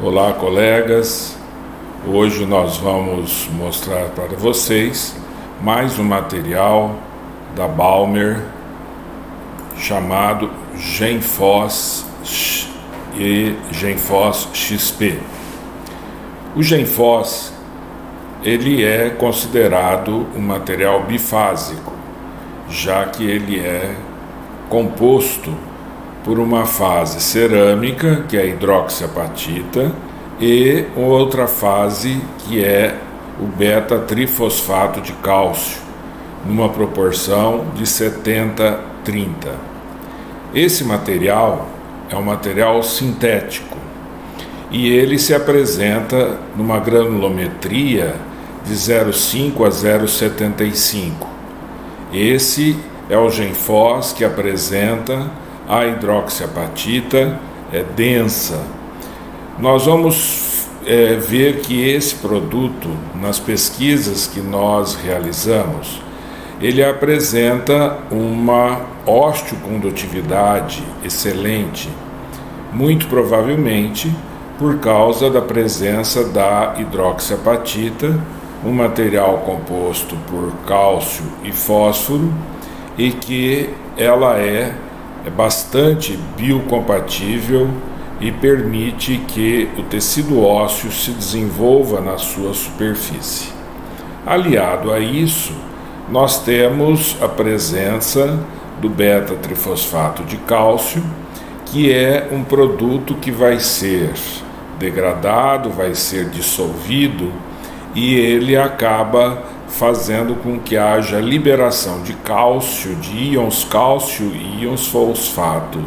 Olá, colegas. Hoje nós vamos mostrar para vocês mais um material da Balmer chamado Genfos e Genfos XP. O Genfos ele é considerado um material bifásico, já que ele é composto por uma fase cerâmica, que é a hidroxiapatita, e outra fase que é o beta-trifosfato de cálcio, numa proporção de 70-30. Esse material é um material sintético e ele se apresenta numa granulometria de 0,5 a 0,75. Esse é o Genfos que apresenta a hidroxiapatita densa. Nós vamos ver que esse produto, nas pesquisas que nós realizamos, ele apresenta uma osteocondutividade excelente, muito provavelmente por causa da presença da hidroxiapatita, um material composto por cálcio e fósforo, e que ela é bastante biocompatível e permite que o tecido ósseo se desenvolva na sua superfície. Aliado a isso, nós temos a presença do beta-trifosfato de cálcio, que é um produto que vai ser degradado, vai ser dissolvido, e ele acaba fazendo com que haja liberação de cálcio, de íons cálcio e íons fosfato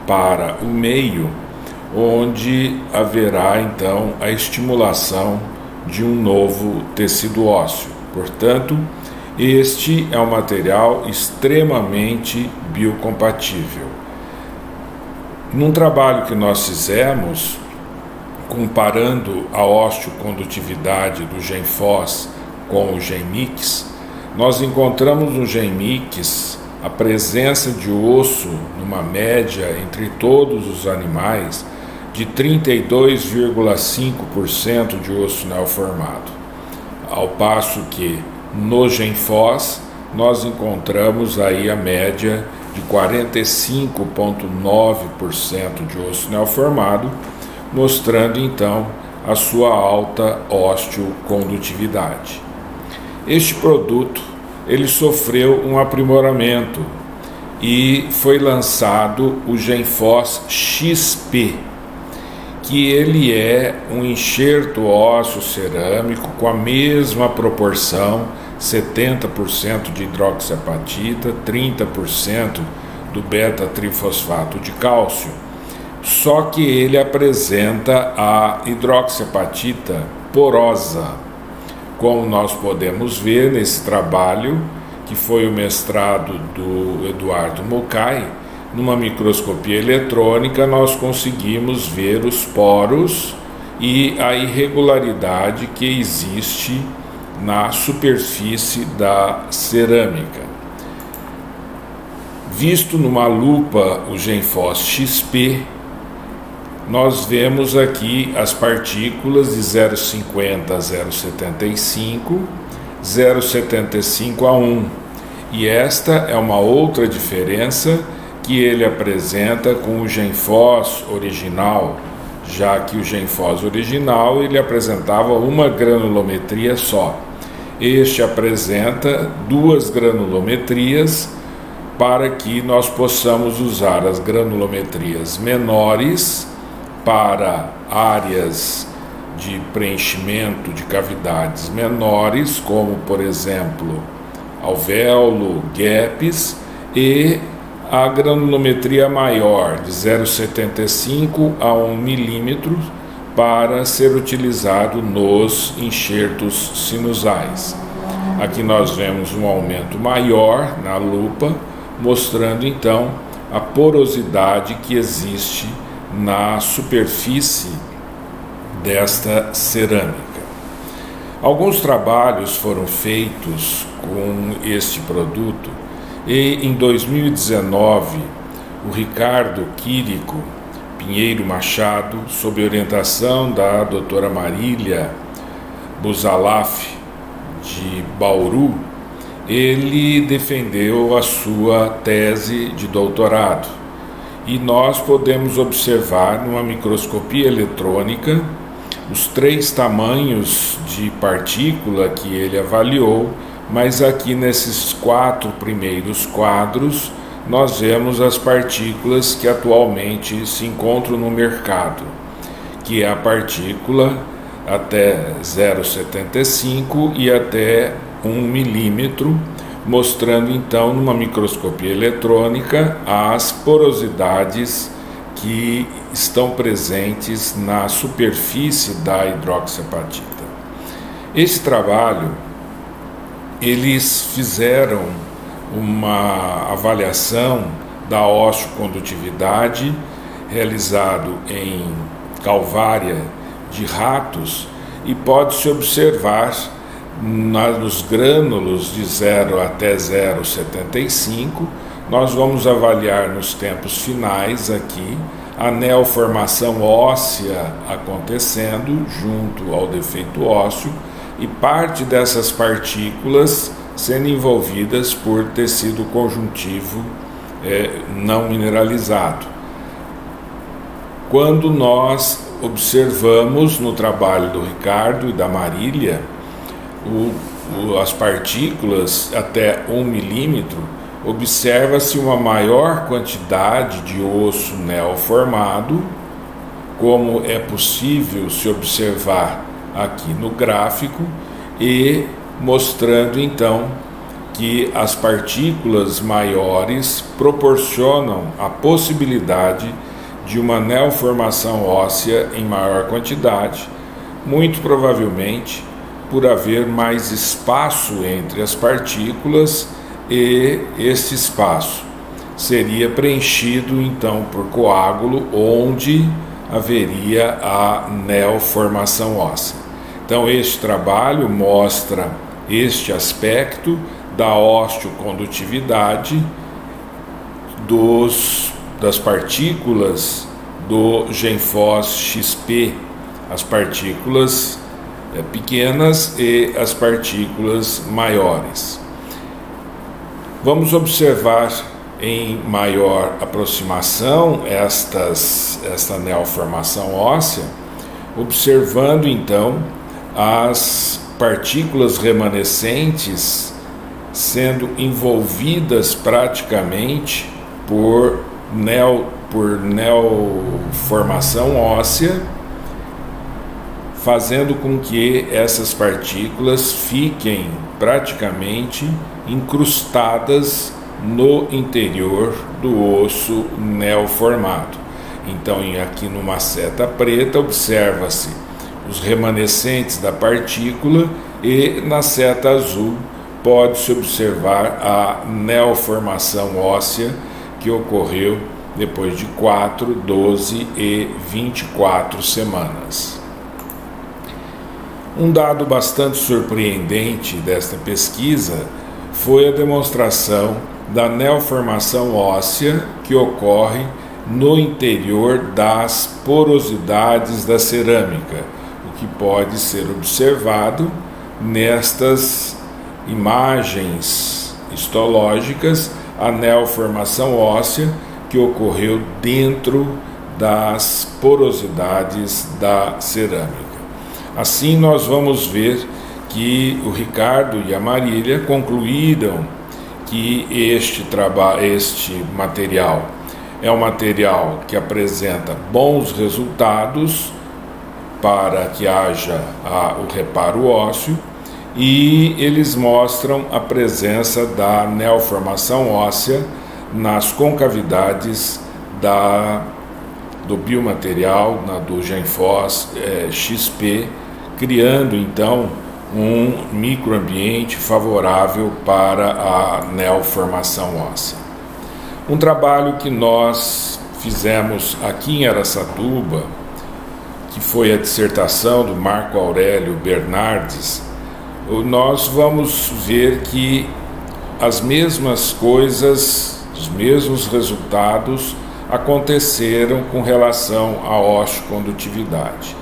para o meio, onde haverá então a estimulação de um novo tecido ósseo. Portanto, este é um material extremamente biocompatível. Num trabalho que nós fizemos, comparando a osteocondutividade do Genfos com o Genmix, nós encontramos no Genmix a presença de osso, numa média entre todos os animais, de 32,5% de osso neoformado, ao passo que no Genfos nós encontramos aí a média de 45,9% de osso neoformado, mostrando então a sua alta osteocondutividade. Este produto ele sofreu um aprimoramento e foi lançado o Genfos XP, que ele é um enxerto ósseo cerâmico com a mesma proporção, 70% de hidroxiapatita, 30% do beta-trifosfato de cálcio, só que ele apresenta a hidroxiapatita porosa, como nós podemos ver nesse trabalho, que foi o mestrado do Eduardo Mukai. Numa microscopia eletrônica nós conseguimos ver os poros e a irregularidade que existe na superfície da cerâmica. Visto numa lupa o Genfos XP, nós vemos aqui as partículas de 0,50 a 0,75, 0,75 a 1. E esta é uma outra diferença que ele apresenta com o Genfos original, já que o Genfos original ele apresentava uma granulometria só. Este apresenta duas granulometrias para que nós possamos usar as granulometrias menores para áreas de preenchimento de cavidades menores, como por exemplo alvéolo, gaps, e a granulometria maior de 0,75 a 1 milímetro para ser utilizado nos enxertos sinusais. Aqui nós vemos um aumento maior na lupa, mostrando então a porosidade que existe na superfície desta cerâmica. Alguns trabalhos foram feitos com este produto e em 2019 o Ricardo Quirico Pinheiro Machado, sob orientação da doutora Marília Busalaf, de Bauru, ele defendeu a sua tese de doutorado. E nós podemos observar numa microscopia eletrônica os 3 tamanhos de partícula que ele avaliou, mas aqui nesses 4 primeiros quadros nós vemos as partículas que atualmente se encontram no mercado, que é a partícula até 0,75 e até 1 milímetro, mostrando então numa microscopia eletrônica as porosidades que estão presentes na superfície da hidroxiapatita. Esse trabalho, eles fizeram uma avaliação da osteocondutividade realizado em calvária de ratos e pode-se observar nos grânulos de 0 até 0,75, nós vamos avaliar nos tempos finais aqui a neoformação óssea acontecendo junto ao defeito ósseo e parte dessas partículas sendo envolvidas por tecido conjuntivo não mineralizado. Quando nós observamos no trabalho do Ricardo e da Marília as partículas até 1 milímetro, observa-se uma maior quantidade de osso neoformado, como é possível se observar aqui no gráfico, e mostrando então que as partículas maiores proporcionam a possibilidade de uma neoformação óssea em maior quantidade, muito provavelmente por haver mais espaço entre as partículas, e esse espaço seria preenchido então por coágulo, onde haveria a neoformação óssea. Então este trabalho mostra este aspecto da osteocondutividade das partículas do GenFos XP, as partículas pequenas e as partículas maiores. Vamos observar em maior aproximação esta neoformação óssea, observando então as partículas remanescentes sendo envolvidas praticamente por neoformação óssea, fazendo com que essas partículas fiquem praticamente incrustadas no interior do osso neoformado. Então, aqui numa seta preta, observa-se os remanescentes da partícula, e na seta azul pode-se observar a neoformação óssea que ocorreu depois de 4, 12 e 24 semanas. Um dado bastante surpreendente desta pesquisa foi a demonstração da neoformação óssea que ocorre no interior das porosidades da cerâmica, o que pode ser observado nestas imagens histológicas, a neoformação óssea que ocorreu dentro das porosidades da cerâmica. Assim, nós vamos ver que o Ricardo e a Marília concluíram que este material é um material que apresenta bons resultados para que haja o reparo ósseo, e eles mostram a presença da neoformação óssea nas concavidades do biomaterial, do GenFos XP, criando então um microambiente favorável para a neoformação óssea. Um trabalho que nós fizemos aqui em Araçatuba, que foi a dissertação do Marco Aurélio Bernardes, nós vamos ver que as mesmas coisas, os mesmos resultados aconteceram com relação à osteocondutividade.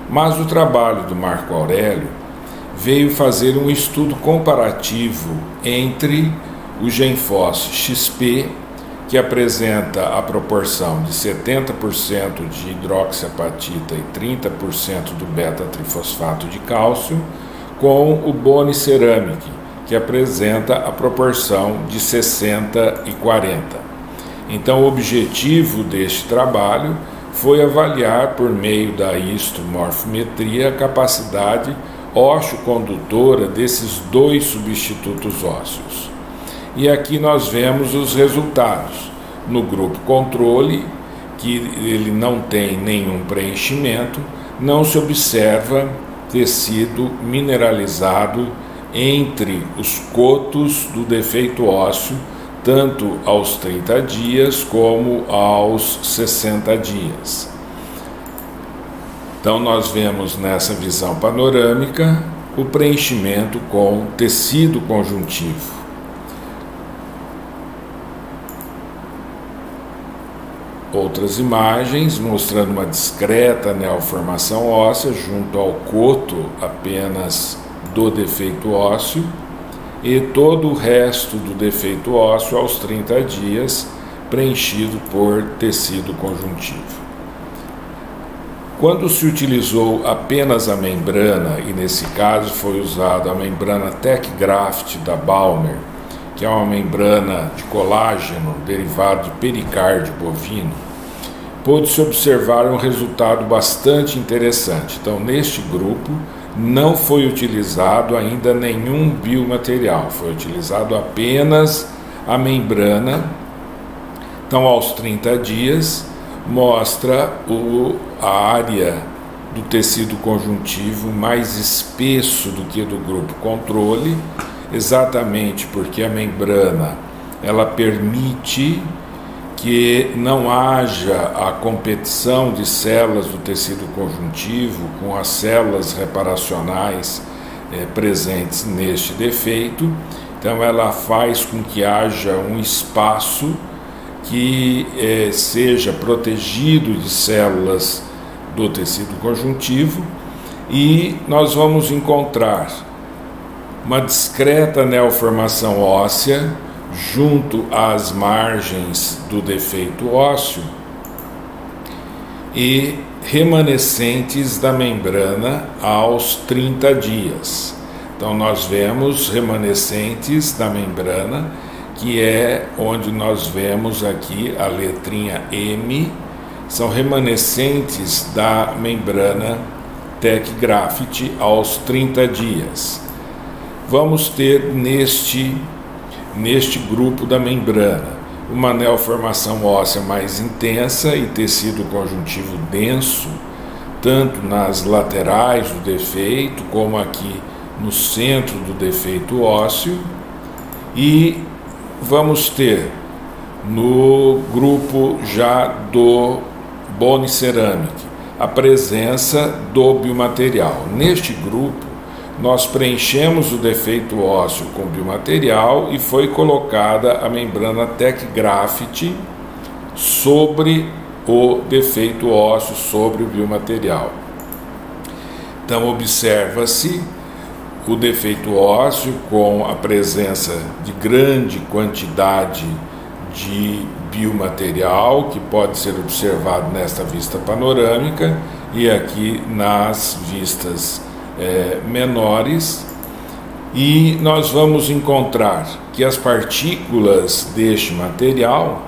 Mas o trabalho do Marco Aurélio veio fazer um estudo comparativo entre o Genfos XP, que apresenta a proporção de 70% de hidroxiapatita e 30% do beta-trifosfato de cálcio, com o Boni Ceramic, que apresenta a proporção de 60 e 40. Então, o objetivo deste trabalho foi avaliar, por meio da histomorfometria, a capacidade osteocondutora desses dois substitutos ósseos. E aqui nós vemos os resultados. No grupo controle, que ele não tem nenhum preenchimento, não se observa tecido mineralizado entre os cotos do defeito ósseo, tanto aos 30 dias como aos 60 dias. Então nós vemos nessa visão panorâmica o preenchimento com tecido conjuntivo. Outras imagens mostrando uma discreta neoformação óssea junto ao coto apenas do defeito ósseo e todo o resto do defeito ósseo aos 30 dias preenchido por tecido conjuntivo. Quando se utilizou apenas a membrana, e nesse caso foi usada a membrana Tech Graft da Balmer, que é uma membrana de colágeno derivado de pericárdio bovino, pôde-se observar um resultado bastante interessante. Então, neste grupo, não foi utilizado ainda nenhum biomaterial, foi utilizado apenas a membrana. Então, aos 30 dias, mostra a área do tecido conjuntivo mais espesso do que do grupo controle, exatamente porque a membrana ela permite que não haja a competição de células do tecido conjuntivo com as células reparacionais presentes neste defeito. Então ela faz com que haja um espaço que seja protegido de células do tecido conjuntivo, e nós vamos encontrar uma discreta neoformação óssea junto às margens do defeito ósseo e remanescentes da membrana aos 30 dias. Então nós vemos remanescentes da membrana, que é onde nós vemos aqui a letrinha M, são remanescentes da membrana Tech Graft aos 30 dias. Vamos ter neste grupo da membrana uma neoformação óssea mais intensa e tecido conjuntivo denso, tanto nas laterais do defeito como aqui no centro do defeito ósseo, e vamos ter no grupo já do Boni Ceramic a presença do biomaterial. Neste grupo nós preenchemos o defeito ósseo com biomaterial e foi colocada a membrana Tech Graft sobre o defeito ósseo, sobre o biomaterial. Então observa-se o defeito ósseo com a presença de grande quantidade de biomaterial, que pode ser observado nesta vista panorâmica e aqui nas vistas menores, e nós vamos encontrar que as partículas deste material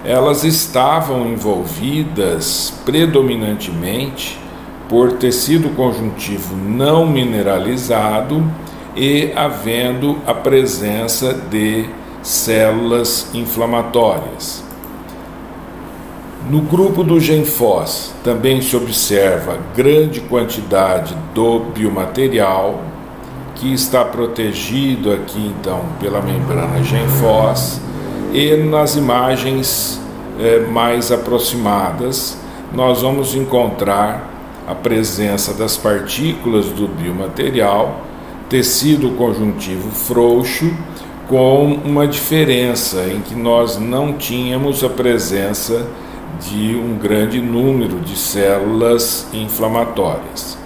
elas estavam envolvidas predominantemente por tecido conjuntivo não mineralizado e havendo a presença de células inflamatórias. No grupo do Genfos também se observa grande quantidade do biomaterial, que está protegido aqui então pela membrana Genfos, e nas imagens mais aproximadas nós vamos encontrar a presença das partículas do biomaterial, tecido conjuntivo frouxo, com uma diferença em que nós não tínhamos a presença de um grande número de células inflamatórias.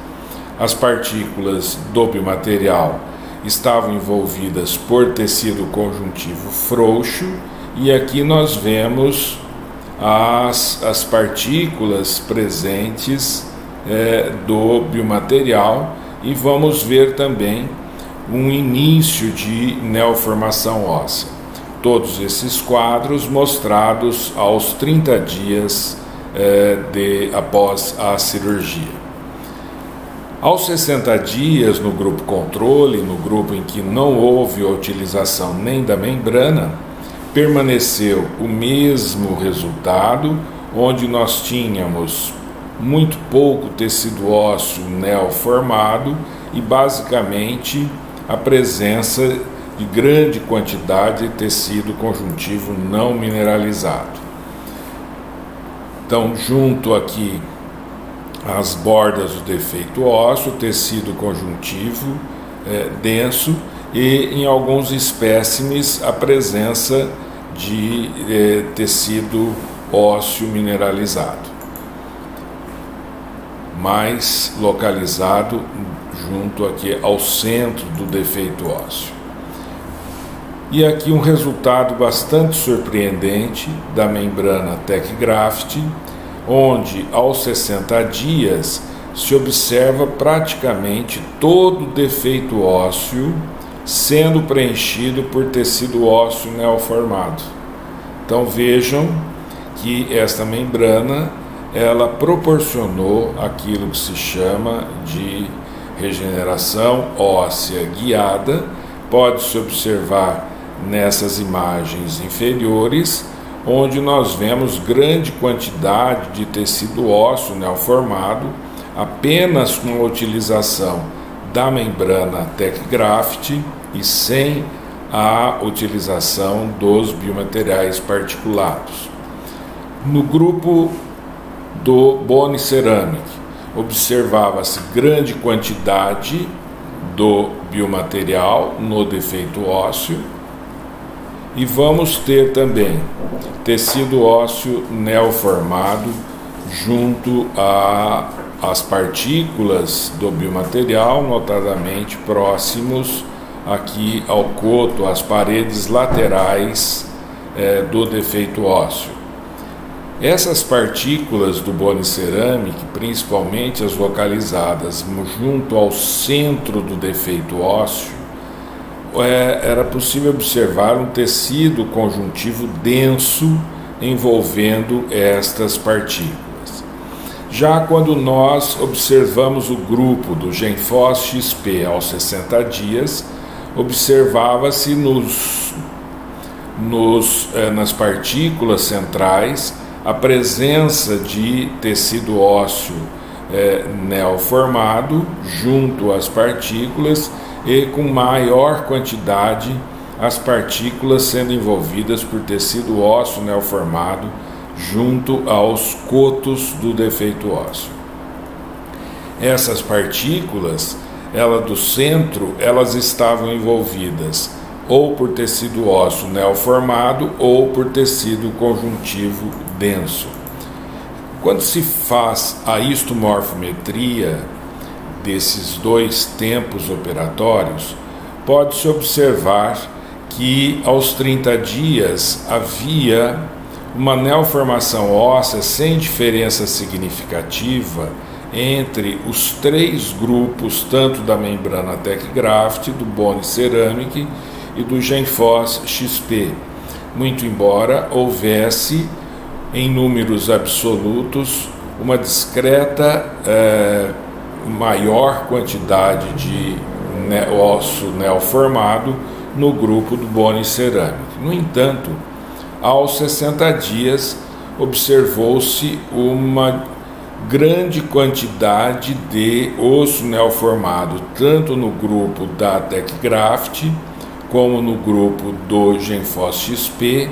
As partículas do biomaterial estavam envolvidas por tecido conjuntivo frouxo, e aqui nós vemos as partículas presentes do biomaterial, e vamos ver também um início de neoformação óssea. Todos esses quadros mostrados aos 30 dias após a cirurgia. Aos 60 dias, no grupo controle, no grupo em que não houve a utilização nem da membrana, permaneceu o mesmo resultado, onde nós tínhamos muito pouco tecido ósseo neoformado e basicamente a presença de grande quantidade de tecido conjuntivo não mineralizado. Então, junto aqui às bordas do defeito ósseo, tecido conjuntivo denso, e em alguns espécimes a presença de tecido ósseo mineralizado, mais localizado junto aqui ao centro do defeito ósseo. E aqui um resultado bastante surpreendente da membrana TechGraft, onde aos 60 dias se observa praticamente todo o defeito ósseo sendo preenchido por tecido ósseo neoformado. Então vejam que esta membrana ela proporcionou aquilo que se chama de regeneração óssea guiada. Pode-se observar nessas imagens inferiores, onde nós vemos grande quantidade de tecido ósseo neoformado, apenas com a utilização da membrana TechGraft e sem a utilização dos biomateriais particulados. No grupo do Bone Ceramic, observava-se grande quantidade do biomaterial no defeito ósseo, e vamos ter também tecido ósseo neoformado junto às partículas do biomaterial, notadamente próximos aqui ao coto, às paredes laterais do defeito ósseo. Essas partículas do Bone Ceramic, principalmente as localizadas junto ao centro do defeito ósseo, era possível observar um tecido conjuntivo denso envolvendo estas partículas. Já quando nós observamos o grupo do Genfos XP aos 60 dias, observava-se nas partículas centrais a presença de tecido ósseo neoformado junto às partículas, e com maior quantidade as partículas sendo envolvidas por tecido ósseo neoformado junto aos cotos do defeito ósseo. Essas partículas, do centro, elas estavam envolvidas ou por tecido ósseo neoformado ou por tecido conjuntivo denso. Quando se faz a histomorfometria desses dois tempos operatórios, pode-se observar que aos 30 dias havia uma neoformação óssea sem diferença significativa entre os três grupos, tanto da membrana TechGraft, do Bone Ceramic e do Genfos XP, muito embora houvesse em números absolutos uma discreta maior quantidade de osso neoformado no grupo do Bone Ceramic. No entanto, aos 60 dias observou-se uma grande quantidade de osso neoformado, tanto no grupo da TechGraft como no grupo do Genfos XP,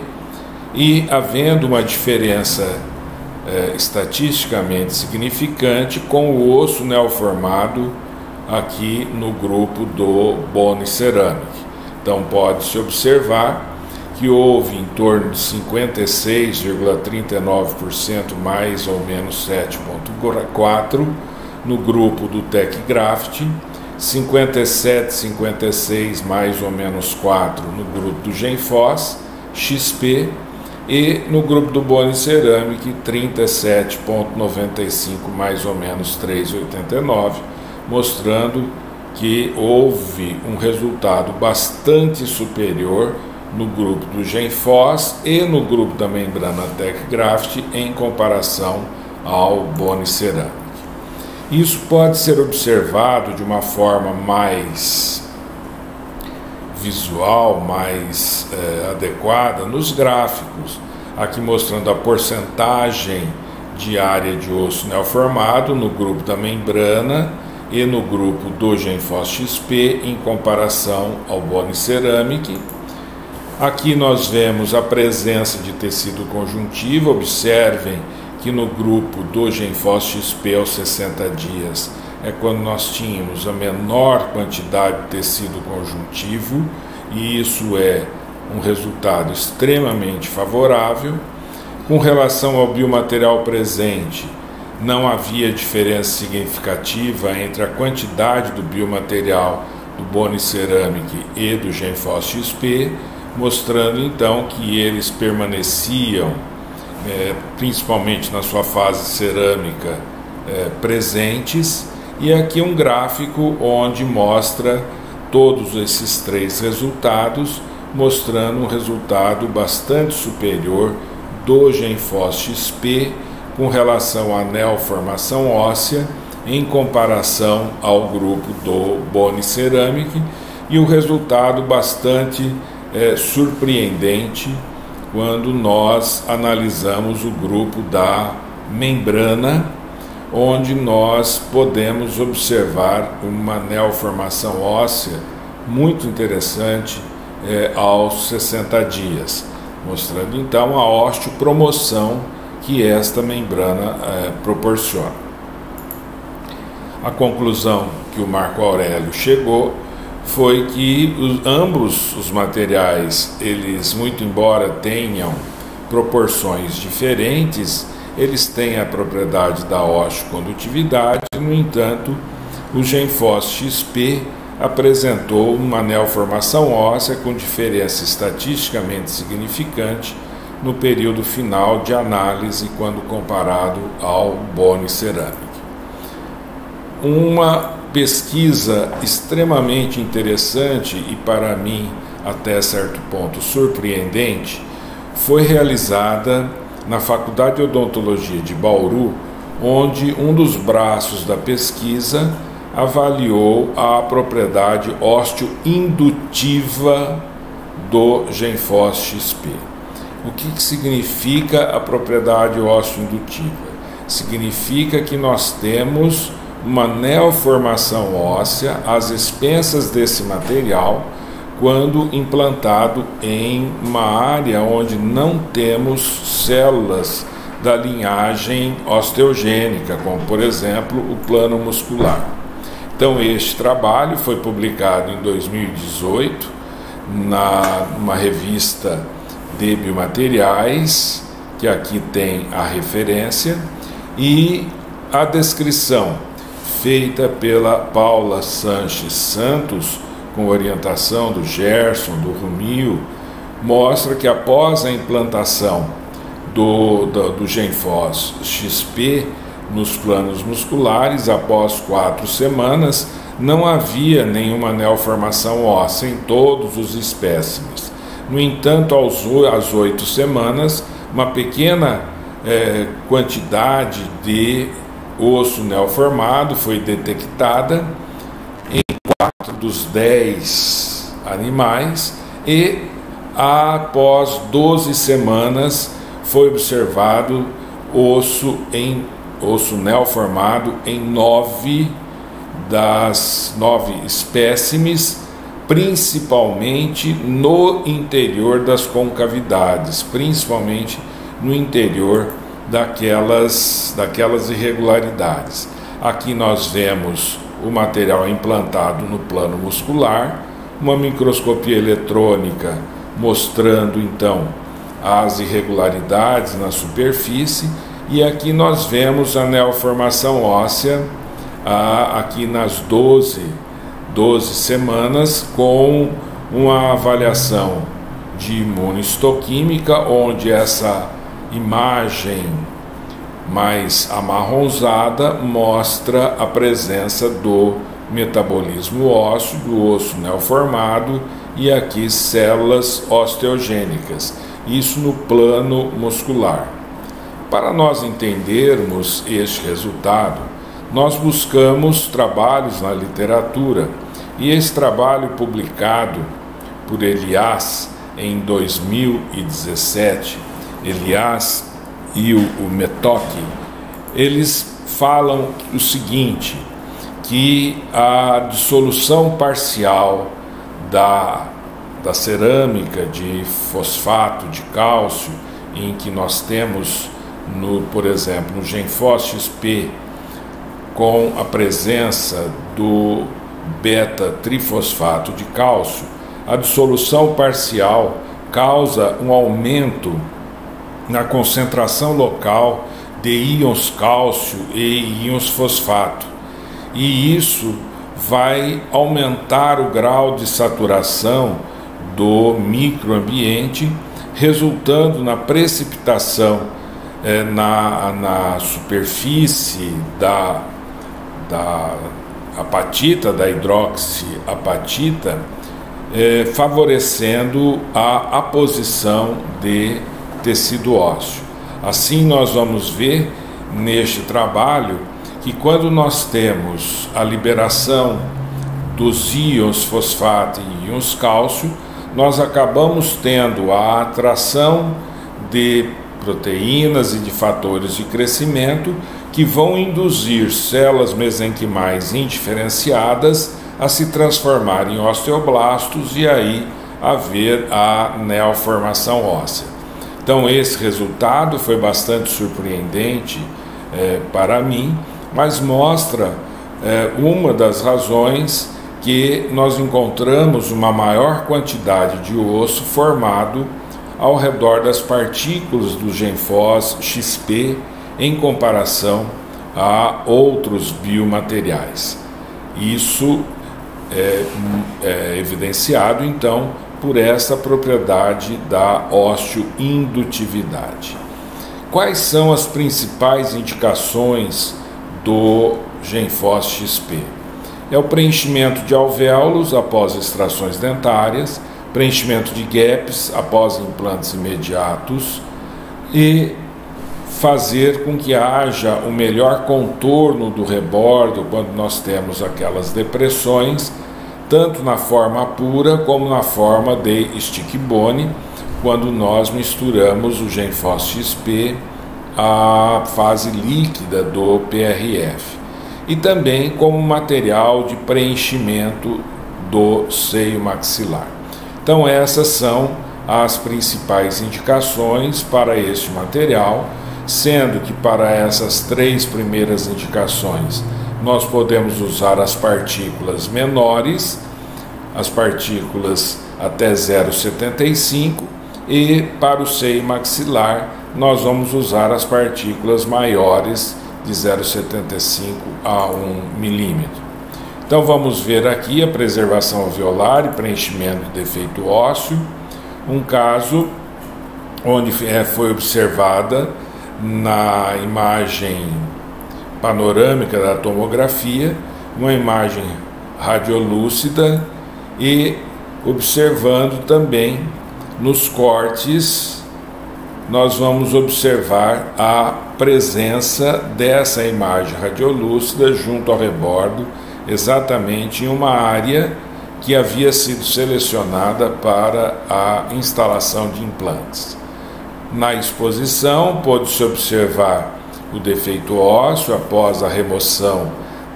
e havendo uma diferença estatisticamente significante com o osso neoformado aqui no grupo do Bone Ceramic. Então pode-se observar que houve em torno de 56,39%, mais ou menos 7,4%, no grupo do TechGraft, 57,56%, mais ou menos 4%, no grupo do GenFos XP, e no grupo do Boni Ceramic, 37,95%, mais ou menos 3,89%, mostrando que houve um resultado bastante superior no grupo do GenFos e no grupo da membrana TechGraft em comparação ao Boni Ceramic. Isso pode ser observado de uma forma mais visual, mais adequada nos gráficos, aqui mostrando a porcentagem de área de osso neoformado no grupo da membrana e no grupo do GenFos XP em comparação ao Boni Ceramic. Aqui nós vemos a presença de tecido conjuntivo. Observem que no grupo do GenFos XP aos 60 dias é quando nós tínhamos a menor quantidade de tecido conjuntivo, e isso é um resultado extremamente favorável. Com relação ao biomaterial presente, não havia diferença significativa entre a quantidade do biomaterial do Boni Ceramic e do GenFos XP, mostrando então que eles permaneciam, principalmente na sua fase cerâmica, presentes. E aqui um gráfico onde mostra todos esses três resultados, mostrando um resultado bastante superior do GenFos XP com relação à neoformação óssea em comparação ao grupo do Boni Ceramic, e o resultado bastante surpreendente quando nós analisamos o grupo da membrana, onde nós podemos observar uma neoformação óssea muito interessante aos 60 dias, mostrando então a osteopromoção que esta membrana proporciona. A conclusão que o Marco Aurélio chegou foi que ambos os materiais, eles, muito embora tenham proporções diferentes, eles têm a propriedade da osteocondutividade. No entanto, o GenFos XP apresentou uma neoformação óssea com diferença estatisticamente significante no período final de análise quando comparado ao Boni Ceramic. Uma pesquisa extremamente interessante e, para mim, até certo ponto surpreendente, foi realizada na Faculdade de Odontologia de Bauru, onde um dos braços da pesquisa avaliou a propriedade osteoindutiva do GenFos XP. O que significa a propriedade osteoindutiva? Significa que nós temos uma neoformação óssea às expensas desse material quando implantado em uma área onde não temos células da linhagem osteogênica, como por exemplo o plano muscular. Então este trabalho foi publicado em 2018 numa revista de biomateriais, que aqui tem a referência, e a descrição feita pela Paula Sanches Santos, com orientação do Gerson, do Rumil, mostra que após a implantação do GenFos XP nos planos musculares, após 4 semanas, não havia nenhuma neoformação óssea em todos os espécimes. No entanto, às 8 semanas, uma pequena quantidade de osso neoformado foi detectada em 4 dos 10 animais, e após 12 semanas foi observado osso neoformado em 9 das 9 espécimes, principalmente no interior das concavidades, principalmente no interior daquelas irregularidades. Aqui nós vemos o material implantado no plano muscular, uma microscopia eletrônica mostrando então as irregularidades na superfície, e aqui nós vemos a neoformação óssea aqui nas 12 semanas, com uma avaliação de imunohistoquímica, onde essa imagem mais amarronzada mostra a presença do metabolismo ósseo, do osso neoformado, e aqui células osteogênicas, isso no plano muscular. Para nós entendermos este resultado, nós buscamos trabalhos na literatura, e esse trabalho publicado por Elias em 2017, Elias e o Metoki, eles falam o seguinte, que a dissolução parcial da cerâmica de fosfato de cálcio, em que nós temos, por exemplo, no GenFos XP, com a presença do beta-trifosfato de cálcio, a dissolução parcial causa um aumento na concentração local de íons cálcio e íons fosfato, e isso vai aumentar o grau de saturação do microambiente, resultando na precipitação na superfície da apatita, da hidroxiapatita, favorecendo a aposição de tecido ósseo. Assim, nós vamos ver neste trabalho que quando nós temos a liberação dos íons fosfato e íons cálcio, nós acabamos tendo a atração de proteínas e de fatores de crescimento que vão induzir células mesenquimais indiferenciadas a se transformar em osteoblastos e aí haver a neoformação óssea. Então esse resultado foi bastante surpreendente para mim, mas mostra uma das razões que nós encontramos uma maior quantidade de osso formado ao redor das partículas do GenFos XP em comparação a outros biomateriais. Isso é evidenciado então por essa propriedade da osteoindutividade. Quais são as principais indicações do GenFos XP? É o preenchimento de alvéolos após extrações dentárias, preenchimento de gaps após implantes imediatos e fazer com que haja um melhor contorno do rebordo quando nós temos aquelas depressões, tanto na forma pura como na forma de stick bone, quando nós misturamos o GenFos XP à fase líquida do PRF, e também como material de preenchimento do seio maxilar. Então essas são as principais indicações para este material, sendo que para essas 3 primeiras indicações nós podemos usar as partículas menores, as partículas até 0,75, e para o seio maxilar nós vamos usar as partículas maiores de 0,75 a 1 milímetro. Então vamos ver aqui a preservação alveolar e preenchimento de defeito ósseo, um caso onde foi observada na imagem panorâmica da tomografia, uma imagem radiolúcida, e observando também nos cortes, nós vamos observar a presença dessa imagem radiolúcida junto ao rebordo, exatamente em uma área que havia sido selecionada para a instalação de implantes. Na exposição, pôde-se observar o defeito ósseo após a remoção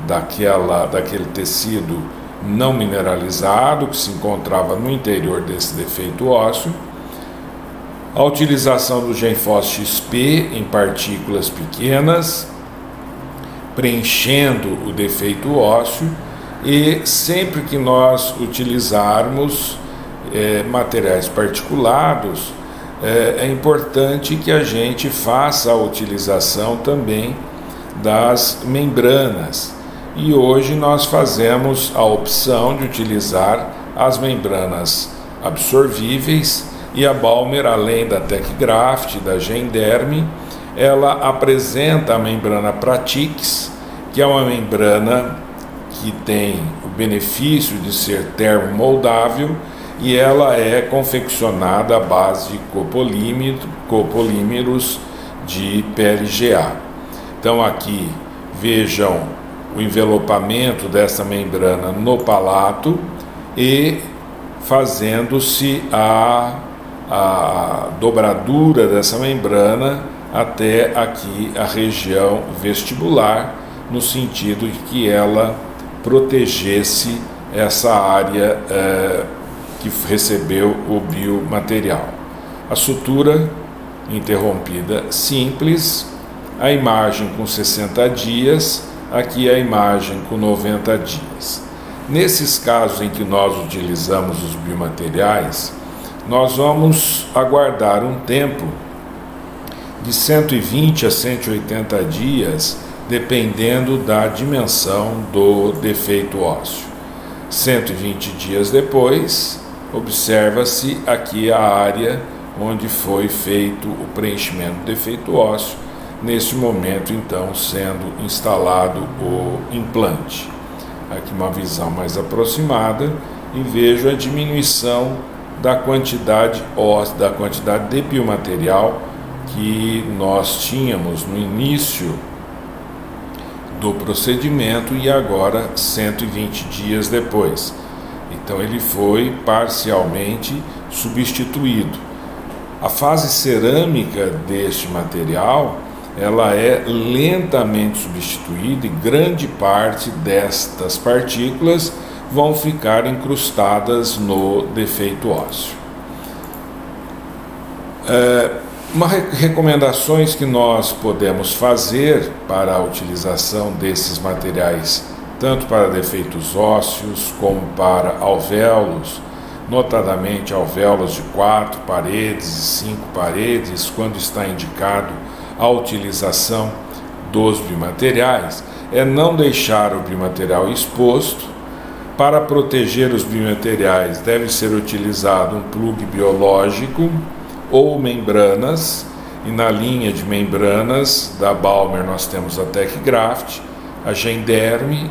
daquele tecido não mineralizado que se encontrava no interior desse defeito ósseo, a utilização do GenFos XP em partículas pequenas, preenchendo o defeito ósseo, e sempre que nós utilizarmos materiais particulados, é importante que a gente faça a utilização também das membranas. E hoje nós fazemos a opção de utilizar as membranas absorvíveis, e a Balmer, além da Tecgraft, da Genderme, ela apresenta a membrana Pratix, que é uma membrana que tem o benefício de ser termomoldável, e ela é confeccionada à base de copolímeros de PLGA. Então aqui vejam o envelopamento dessa membrana no palato e fazendo-se a dobradura dessa membrana até aqui a região vestibular, no sentido de que ela protegesse essa área que recebeu o biomaterial. A sutura interrompida simples, a imagem com 60 dias, aqui a imagem com 90 dias. Nesses casos em que nós utilizamos os biomateriais, nós vamos aguardar um tempo de 120 a 180 dias, dependendo da dimensão do defeito ósseo. 120 dias depois, observa-se aqui a área onde foi feito o preenchimento do defeito ósseo, neste momento então sendo instalado o implante. Aqui uma visão mais aproximada e vejo a diminuição da quantidade óssea, da quantidade de biomaterial que nós tínhamos no início do procedimento e agora 120 dias depois. Então ele foi parcialmente substituído. A fase cerâmica deste material, ela é lentamente substituída e grande parte destas partículas vão ficar incrustadas no defeito ósseo. Recomendações que nós podemos fazer para a utilização desses materiais, tanto para defeitos ósseos como para alvéolos, notadamente alvéolos de 4 paredes e 5 paredes, quando está indicado a utilização dos biomateriais, é não deixar o biomaterial exposto. Para proteger os biomateriais deve ser utilizado um plug biológico ou membranas, e na linha de membranas da Balmer nós temos a Tecgraft, a Genderme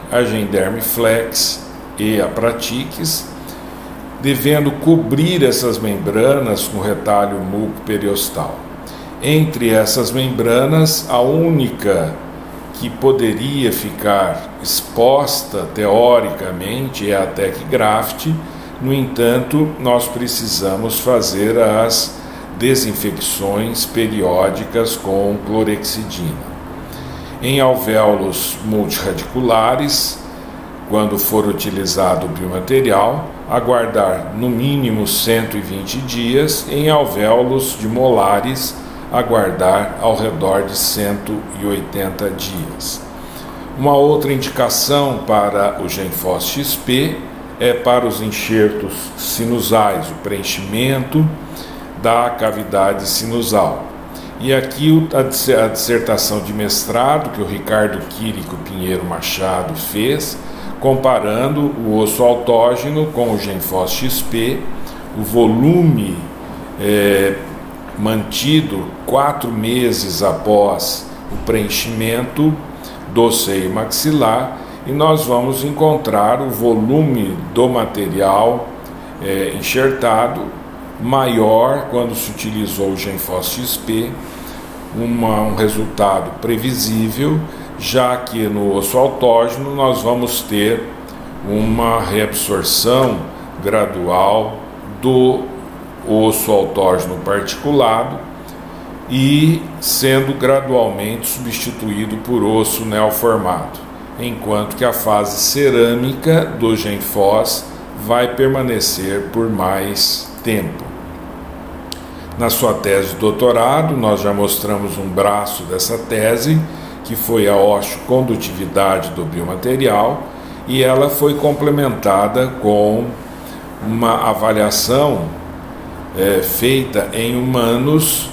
Flex e a Pratix, devendo cobrir essas membranas com retalho muco-periostal. Entre essas membranas, a única que poderia ficar exposta teoricamente é a Tecgraft. No entanto, nós precisamos fazer as desinfecções periódicas com clorexidina. Em alvéolos multirradiculares, quando for utilizado o biomaterial, aguardar no mínimo 120 dias, em alvéolos de molares, aguardar ao redor de 180 dias. Uma outra indicação para o Genfos XP é para os enxertos sinusais, o preenchimento da cavidade sinusal. E aqui a dissertação de mestrado que o Ricardo Quirico Pinheiro Machado fez, comparando o osso autógeno com o Genfos XP, o volume mantido 4 meses após o preenchimento do seio maxilar, e nós vamos encontrar o volume do material enxertado maior quando se utilizou o Genfos XP, um resultado previsível, já que no osso autógeno nós vamos ter uma reabsorção gradual do osso autógeno particulado e sendo gradualmente substituído por osso neoformado, enquanto que a fase cerâmica do Genfos vai permanecer por mais tempo. Na sua tese de doutorado, nós já mostramos um braço dessa tese, que foi a osteocondutividade do biomaterial, e ela foi complementada com uma avaliação feita em humanos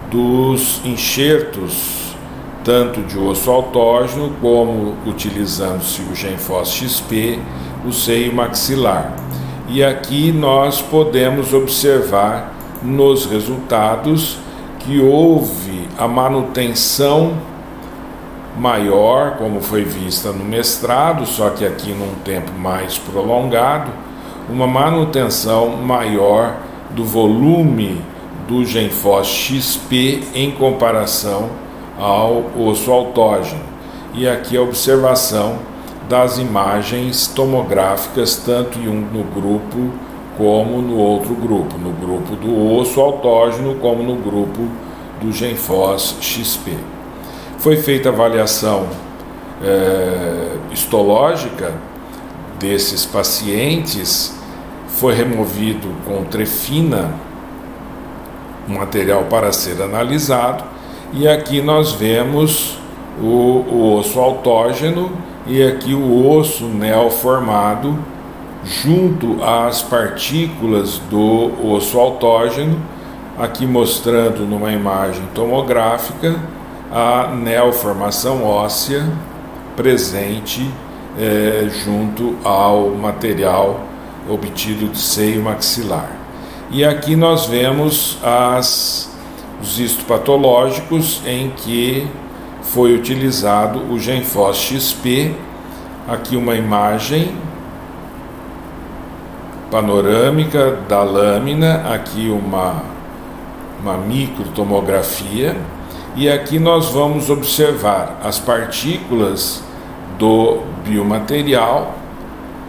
dos enxertos, tanto de osso autógeno como utilizando-se o GenFos-XP, o seio maxilar. E aqui nós podemos observar nos resultados que houve a manutenção maior, como foi vista no mestrado, só que aqui num tempo mais prolongado, uma manutenção maior do volume do GenFos-XP em comparação ao osso autógeno. E aqui a observação das imagens tomográficas, tanto no grupo como no outro grupo, no grupo do osso autógeno como no grupo do GenFos-XP. Foi feita a avaliação histológica desses pacientes, foi removido com trefina um material para ser analisado, e aqui nós vemos o osso autógeno e aqui o osso neoformado junto às partículas do osso autógeno, aqui mostrando numa imagem tomográfica a neoformação óssea presente junto ao material obtido de seio maxilar. E aqui nós vemos os histopatológicos em que foi utilizado o GenFos-XP. Aqui uma imagem panorâmica da lâmina, aqui uma microtomografia, e aqui nós vamos observar as partículas do biomaterial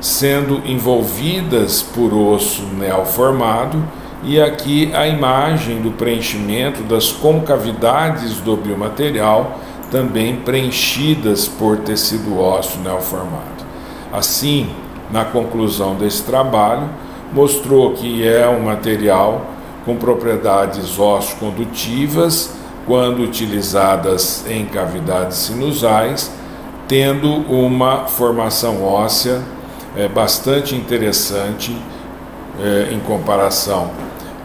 sendo envolvidas por osso neoformado, e aqui a imagem do preenchimento das concavidades do biomaterial também preenchidas por tecido ósseo neoformado. Assim, na conclusão desse trabalho, mostrou que é um material com propriedades osso-condutivas quando utilizadas em cavidades sinusais, tendo uma formação óssea bastante interessante em comparação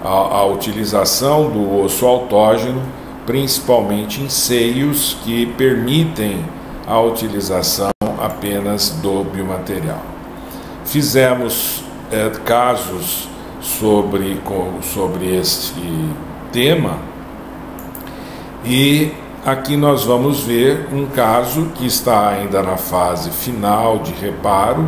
à utilização do osso autógeno, principalmente em seios que permitem a utilização apenas do biomaterial. Fizemos casos sobre este tema, e aqui nós vamos ver um caso que está ainda na fase final de reparo,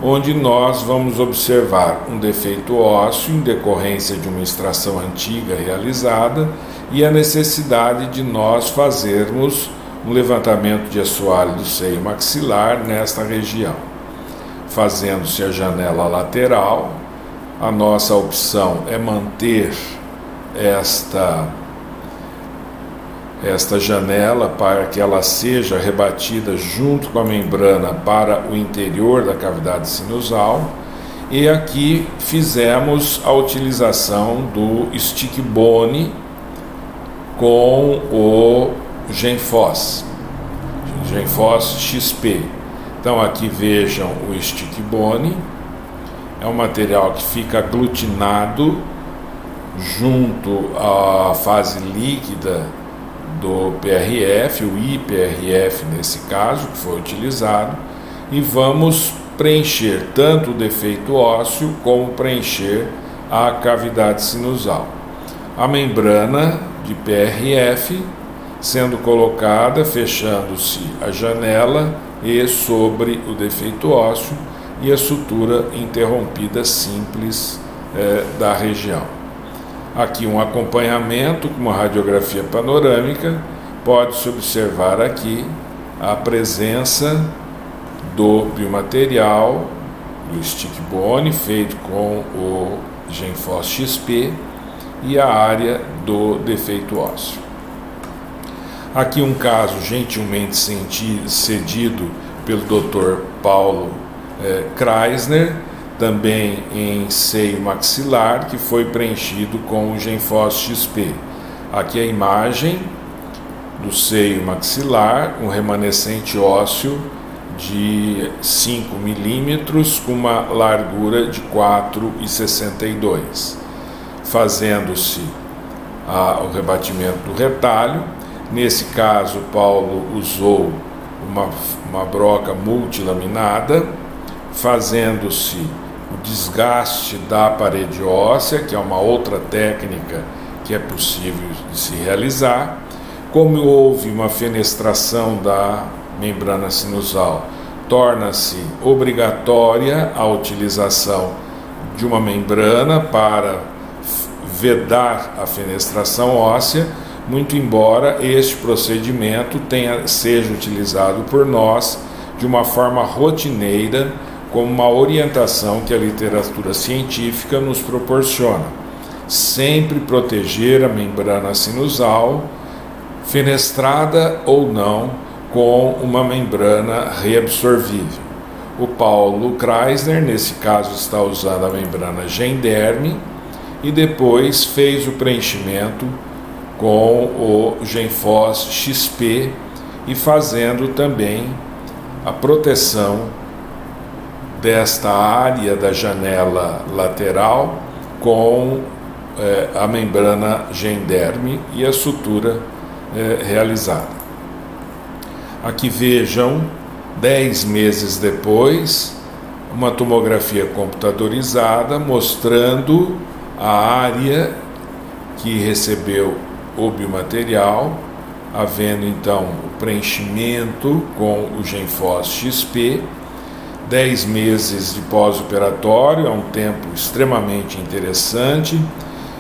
onde nós vamos observar um defeito ósseo em decorrência de uma extração antiga realizada e a necessidade de nós fazermos um levantamento de assoalho do seio maxilar nesta região. Fazendo-se a janela lateral, a nossa opção é manter esta janela para que ela seja rebatida junto com a membrana para o interior da cavidade sinusal, e aqui fizemos a utilização do stick bone com o GenFos-XP. Então aqui vejam o stick bone, é um material que fica aglutinado junto à fase líquida do PRF, o IPRF nesse caso, que foi utilizado, e vamos preencher tanto o defeito ósseo como preencher a cavidade sinusal. A membrana de PRF sendo colocada, fechando-se a janela e sobre o defeito ósseo, e a sutura interrompida simples da região. Aqui um acompanhamento com uma radiografia panorâmica, pode-se observar aqui a presença do biomaterial, do stick bone feito com o GenFos-XP e a área do defeito ósseo. Aqui um caso gentilmente cedido pelo Dr. Paulo Kreisner, também em seio maxilar, que foi preenchido com o GenFos-XP. Aqui a imagem do seio maxilar, um remanescente ósseo de 5 milímetros com uma largura de 4,62, fazendo-se o rebatimento do retalho. Nesse caso, Paulo usou uma broca multilaminada, fazendo-se o desgaste da parede óssea, que é uma outra técnica que é possível de se realizar. Como houve uma fenestração da membrana sinusal, torna-se obrigatória a utilização de uma membrana para vedar a fenestração óssea, muito embora este procedimento seja utilizado por nós de uma forma rotineira, como uma orientação que a literatura científica nos proporciona. Sempre proteger a membrana sinusal, fenestrada ou não, com uma membrana reabsorvível. O Paulo Kreisner, nesse caso, está usando a membrana Genderme e depois fez o preenchimento com o Genfos XP e fazendo também a proteção desta área da janela lateral com a membrana Genderme e a sutura realizada. Aqui vejam, 10 meses depois, uma tomografia computadorizada mostrando a área que recebeu o biomaterial, havendo então o preenchimento com o Genfos XP. 10 meses de pós-operatório é um tempo extremamente interessante,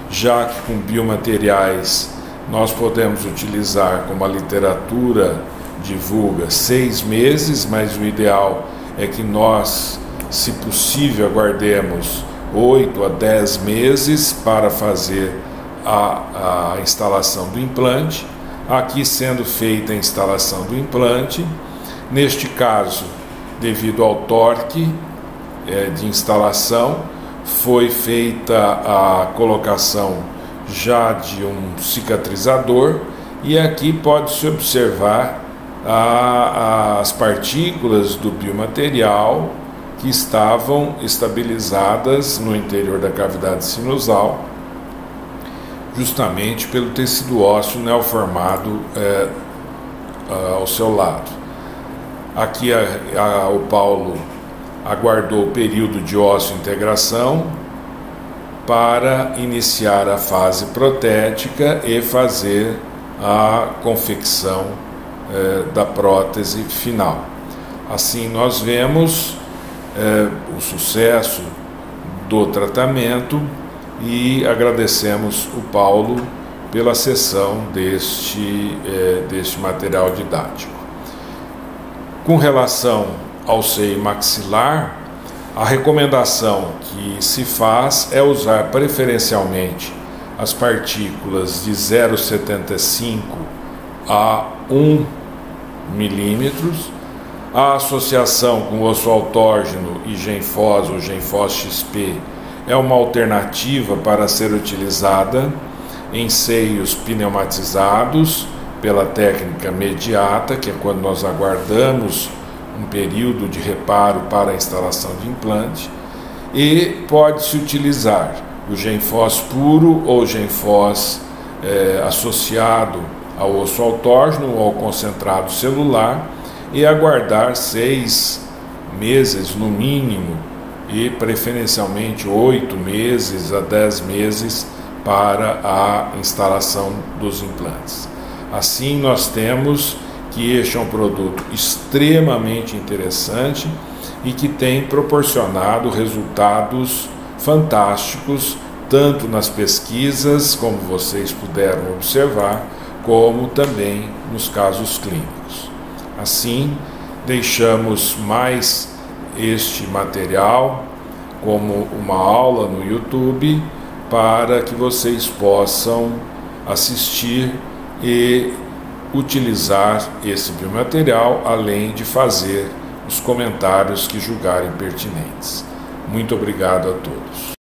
já que com biomateriais nós podemos utilizar, como a literatura divulga, 6 meses, mas o ideal é que nós, se possível, aguardemos 8 a 10 meses para fazer a instalação do implante. Aqui sendo feita a instalação do implante, neste caso, devido ao torque de instalação, foi feita a colocação já de um cicatrizador, e aqui pode-se observar as partículas do biomaterial que estavam estabilizadas no interior da cavidade sinusal, justamente pelo tecido ósseo neoformado ao seu lado. Aqui o Paulo aguardou o período de ósseo-integração para iniciar a fase protética e fazer a confecção da prótese final. Assim nós vemos o sucesso do tratamento e agradecemos o Paulo pela cessão deste material didático. Com relação ao seio maxilar, a recomendação que se faz é usar preferencialmente as partículas de 0,75 a 1 milímetros. A associação com osso autógeno e Genfos ou Genfos XP é uma alternativa para ser utilizada em seios pneumatizados pela técnica mediata, que é quando nós aguardamos um período de reparo para a instalação de implante, e pode-se utilizar o Genfos puro ou Genfos associado ao osso autógeno ou ao concentrado celular, e aguardar 6 meses no mínimo e preferencialmente 8 meses a 10 meses para a instalação dos implantes. Assim nós temos que este é um produto extremamente interessante e que tem proporcionado resultados fantásticos, tanto nas pesquisas, como vocês puderam observar, como também nos casos clínicos. Assim, deixamos mais este material como uma aula no YouTube para que vocês possam assistir e utilizar esse biomaterial, além de fazer os comentários que julgarem pertinentes. Muito obrigado a todos.